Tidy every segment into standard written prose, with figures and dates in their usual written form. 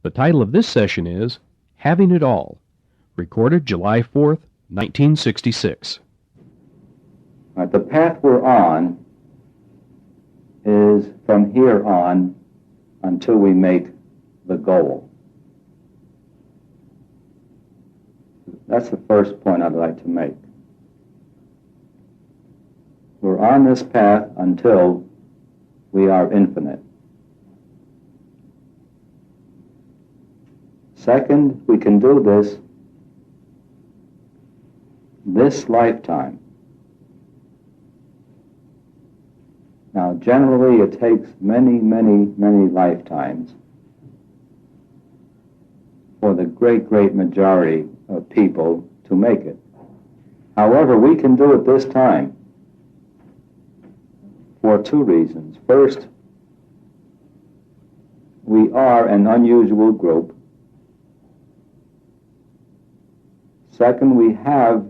The title of this session is Having It All, recorded July 4th, 1966. The path we're on is from here on until we make the goal. That's the first point I'd like to make. We're on this path until we are infinite. Second, we can do this lifetime. Now, generally, it takes many, many, many lifetimes for the great, great majority of people to make it. However, we can do it this time for two reasons. First, we are an unusual group. Second, we have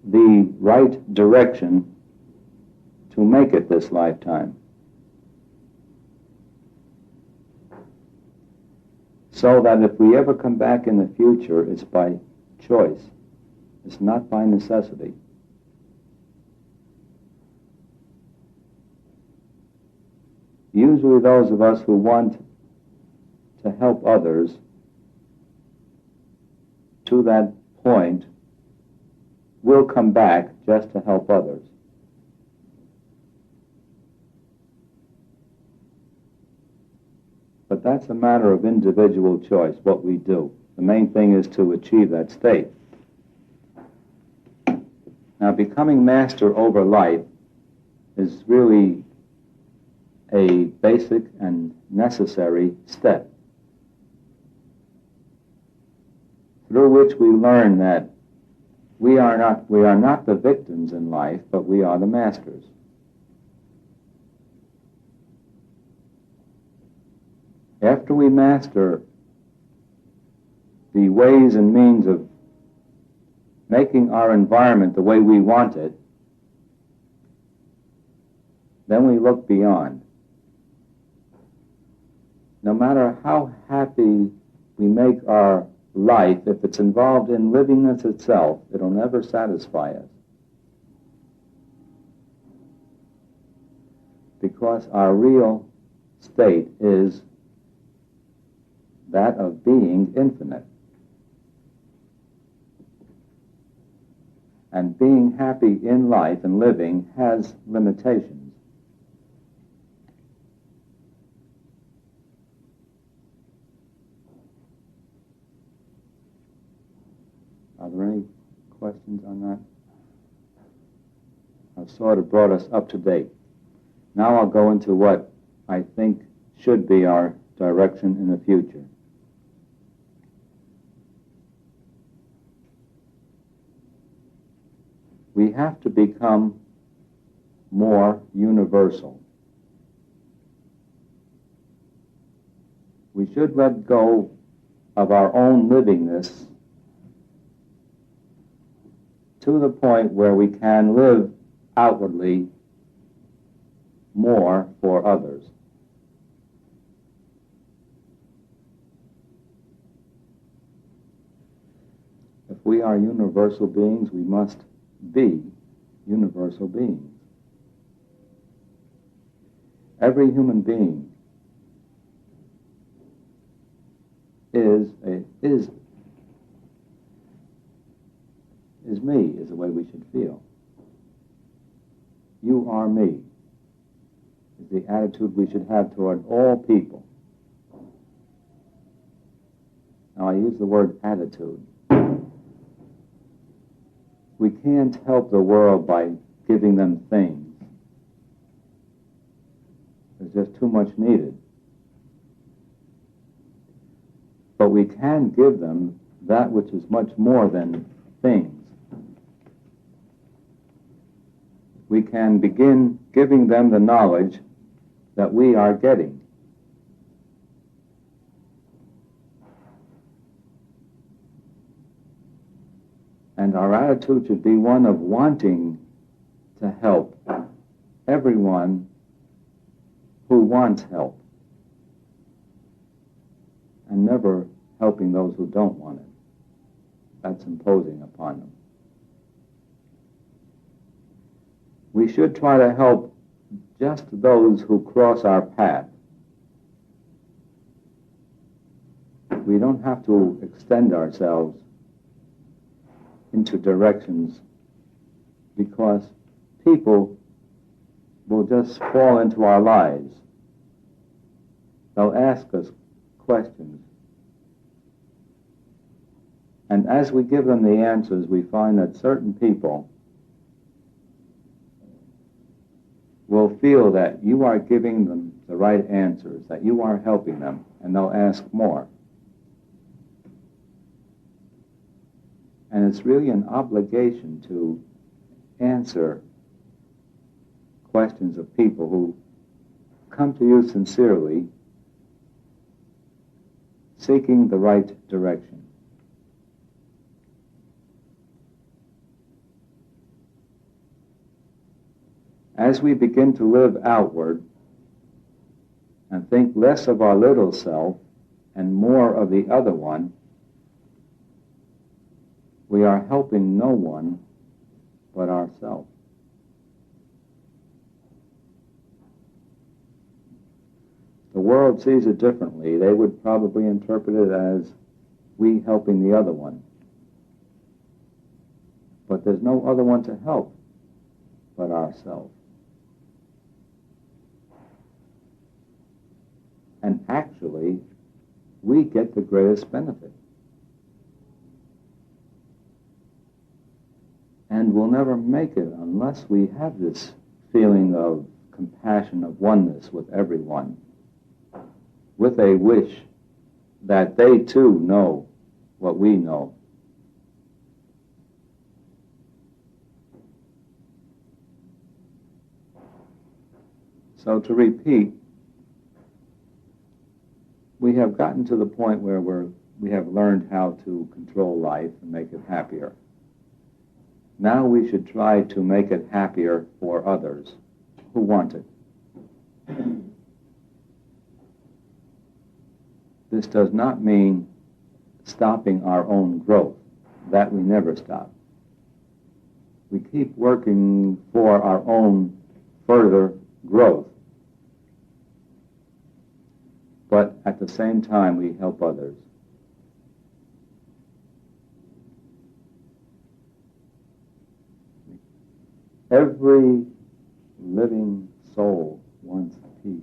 the right direction to make it this lifetime. So that if we ever come back in the future, it's by choice. It's not by necessity. Usually those of us who want to help others to that point will come back just to help others. But that's a matter of individual choice, what we do. The main thing is to achieve that state. Now, becoming master over life is really a basic and necessary step, through which we learn that we are not the victims in life, but we are the masters. After we master the ways and means of making our environment the way we want it, then we look beyond. No matter how happy we make our life, if it's involved in livingness itself, it'll never satisfy us. Because our real state is that of being infinite. And being happy in life and living has limitations. Are there any questions on that? I've sort of brought us up to date. Now I'll go into what I think should be our direction in the future. We have to become more universal. We should let go of our own livingness to the point where we can live outwardly more for others. If we are universal beings, we must be universal beings. Every human being is me, is the way we should feel. You are me is the attitude we should have toward all people. Now, I use the word attitude. We can't help the world by giving them things. There's just too much needed. But we can give them that which is much more than things. We can begin giving them the knowledge that we are getting. And our attitude should be one of wanting to help everyone who wants help. and never helping those who don't want it. That's imposing upon them. We should try to help just those who cross our path. We don't have to extend ourselves into directions, because people will just fall into our lives. They'll ask us questions. And as we give them the answers, we find that certain people will feel that you are giving them the right answers, that you are helping them, and they'll ask more. And it's really an obligation to answer questions of people who come to you sincerely, seeking the right direction. As we begin to live outward and think less of our little self and more of the other one, we are helping no one but ourselves. The world sees it differently. They would probably interpret it as we helping the other one. But there's no other one to help but ourselves. And actually, we get the greatest benefit. And we'll never make it unless we have this feeling of compassion, of oneness with everyone, with a wish that they too know what we know. So to repeat, we have gotten to the point where we have learned how to control life and make it happier. Now we should try to make it happier for others who want it. This does not mean stopping our own growth. That we never stop. We keep working for our own further growth. But at the same time, we help others. Every living soul wants peace.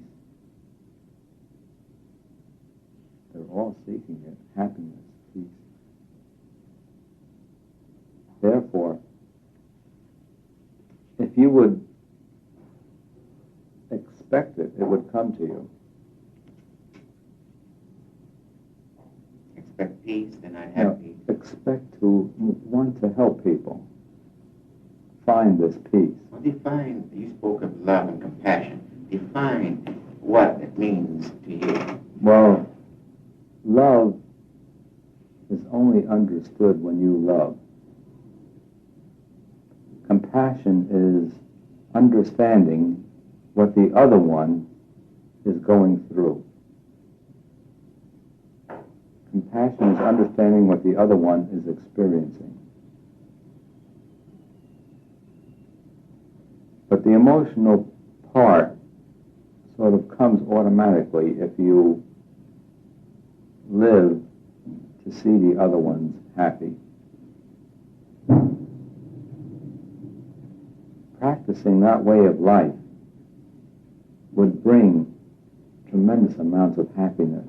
They're all seeking it, happiness, peace. Therefore, if you would expect it, it would come to you. Expect peace, then I have peace. Expect to want to help people find this peace. Well, define, you spoke of love and compassion. Define what it means to you. Well, love is only understood when you love. Compassion is understanding what the other one is going through. Compassion is understanding what the other one is experiencing. But the emotional part sort of comes automatically if you live to see the other ones happy. Practicing that way of life would bring tremendous amounts of happiness.